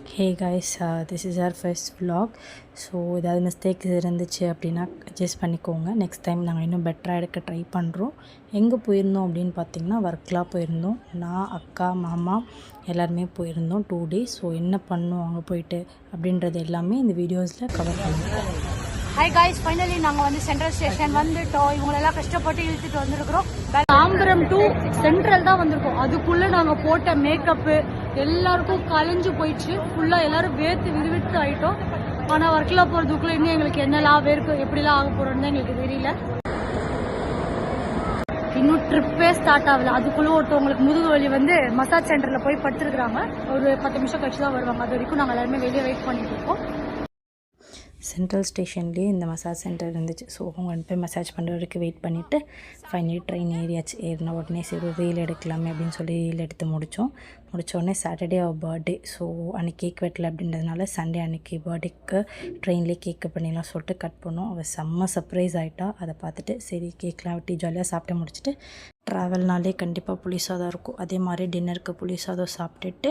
Hey guys, this is our first vlog. So ஏதாவது mistakes இருந்துச்சு அப்படின்னா அட்ஜஸ்ட் பண்ணிக்கோங்க. நெக்ஸ்ட் டைம் நாங்கள் இன்னும் பெட்டராக எடுக்க ட்ரை பண்ணுறோம். எங்கே போயிருந்தோம் அப்படின்னு பார்த்திங்கன்னா வர்க்கலா போயிருந்தோம். நான், அக்கா, மாமா எல்லாருமே போயிருந்தோம் 2 days. ஸோ என்ன பண்ணோம் அங்கே போயிட்டு அப்படின்றது எல்லாமே இந்த வீடியோஸில் கவர் பண்ணுவோம். ஹாய் காய்ஸ், ஃபைனலி நாங்கள் வந்து சென்ட்ரல் ஸ்டேஷன் வந்துட்டோம். இவங்களெல்லாம் கஷ்டப்பட்டு இழுத்துட்டு வந்துருக்குறோம். தாம்பரம் டு சென்ட்ரல் தான் வந்திருக்கோம். அதுக்குள்ளே நாங்கள் போட்ட மேக்கப்பு எல்லாருக்கும் கலைஞ்சு போயிடுச்சு. ஃபுல்லாக எல்லோரும் வேர்த்து விறுவிறுத்து ஆகிட்டோம். ஆனால் வர்க்கலா போகிறதுக்குள்ளே இன்னும் எங்களுக்கு என்னெல்லாம் வேர்க்கு எப்படிலாம் ஆக போகிறோன்னு தான் எங்களுக்கு தெரியல. இன்னும் ட்ரிப்பே ஸ்டார்ட் ஆகல. அதுக்குள்ளே ஒருத்தவங்களுக்கு முதுகு வலி வந்து மசாஜ் சென்டரில் போய் படுத்துருக்குறாங்க. ஒரு 10 நிமிஷம் கழிச்சு தான் வருவாங்க. அது வரைக்கும் நாங்கள் எல்லாருமே வெளியே வெயிட் பண்ணிட்டு இருக்கோம். சென்ட்ரல் ஸ்டேஷன்லேயே இந்த மசாஜ் சென்டர் இருந்துச்சு. ஸோ அவங்க போய் மசாஜ் பண்ணுற வரைக்கும் வெயிட் பண்ணிவிட்டு ஃபைனலி ட்ரெயின் ஏறியாச்சு. ஏறின உடனே சரி ரீல் எடுக்கலாமே அப்படின்னு சொல்லி ரீல் எடுத்து முடித்தோடனே சாட்டர்டே அவள் பர்த்டே. ஸோ அன்றைக்கி கேக் வெட்டலை அப்படின்றதுனால சண்டே அன்றைக்கி பர்த்டேக்கு ட்ரெயின்லேயே கேக்கு பண்ணிடலாம் சொல்லிட்டு கட் பண்ணோம். அவள் செம்ம சர்ப்ரைஸ் ஆகிட்டா. அதை பார்த்துட்டு சரி கேக்லாம் வெட்டி ஜாலியாக சாப்பிட்டு முடிச்சுட்டு ட்ராவல்னாலே கண்டிப்பாக புளி சாதம் இருக்கும். அதே மாதிரி டின்னருக்கு புளி சாதம் சாப்பிட்டுட்டு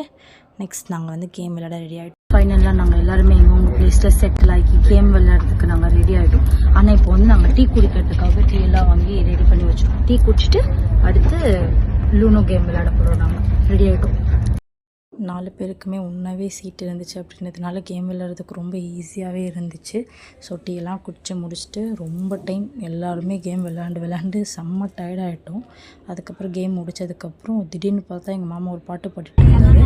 நெக்ஸ்ட் நாங்கள் வந்து கேம் விளையாட ரெடி ஆகிட்டோம். ஃபைனலாக நாங்கள் எல்லாருமே எங்கள் பிளேஸில் செட்டில் ஆகி கேம் விளையாடுறதுக்கு நாங்கள் ரெடி ஆகிட்டோம். ஆனால் இப்போ வந்து நாங்கள் டீ குடிக்கிறதுக்காக டீ எல்லாம் வாங்கி ரெடி பண்ணி வச்சுருக்கோம். டீ குடிச்சிட்டு அடுத்து லூனோ கேம் விளையாட போகிறோம். நாங்கள் ரெடி ஆகிட்டோம். 4 பேருக்குமே ஒன்றாவே சீட் இருந்துச்சு அப்படின்றதுனால கேம் விளையாடுறதுக்கு ரொம்ப ஈஸியாகவே இருந்துச்சு. ஸோ டீயெல்லாம் குடிச்சு முடிச்சுட்டு ரொம்ப டைம் எல்லாருமே கேம் விளையாண்டு செம்ம டயர்டாகிட்டோம். அதுக்கப்புறம் கேம் முடித்ததுக்கப்புறம் திடீர்னு பார்த்தா எங்கள் மாமா ஒரு பாட்டு பாடிட்டு இருந்தாரு.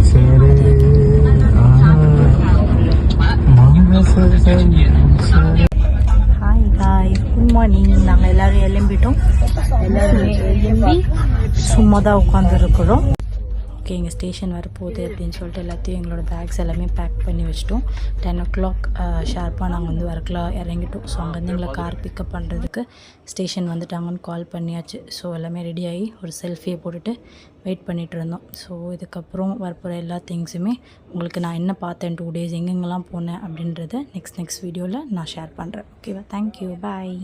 Hi hi, good morning. நாங்கள் எல்லோரும் எழும்பிட்டோம். எல்லாருமே எழும்பி சும்மா தான் உட்காந்துருக்குறோம். ஓகே, எங்கள் ஸ்டேஷன் வரப்போகுது அப்படின்னு சொல்லிட்டு எல்லாத்தையும் எங்களோட பேக்ஸ் எல்லாமே பேக் பண்ணி வச்சிட்டோம். 10 o'clock ஷார்ப்பாக நாங்கள் வந்து வர்க்கலா இறங்கிட்டோம். ஸோ அங்கேருந்து எங்களை கார் பிக்கப் பண்ணுறதுக்கு ஸ்டேஷன் வந்துட்டாங்கன்னு கால் பண்ணியாச்சு. ஸோ எல்லாமே ரெடியாகி ஒரு செல்ஃபியை போட்டுட்டு வெயிட் பண்ணிகிட்டு இருந்தோம். ஸோ இதுக்கப்புறம் வரப்போகிற எல்லா திங்ஸுமே உங்களுக்கு நான் என்ன பார்த்தேன் 2 days எங்கெங்கெல்லாம் போனேன் அப்படின்றத நெக்ஸ்ட் வீடியோவில் நான் ஷேர் பண்ணுறேன். ஓகேவா? தேங்க்யூ, பாய்.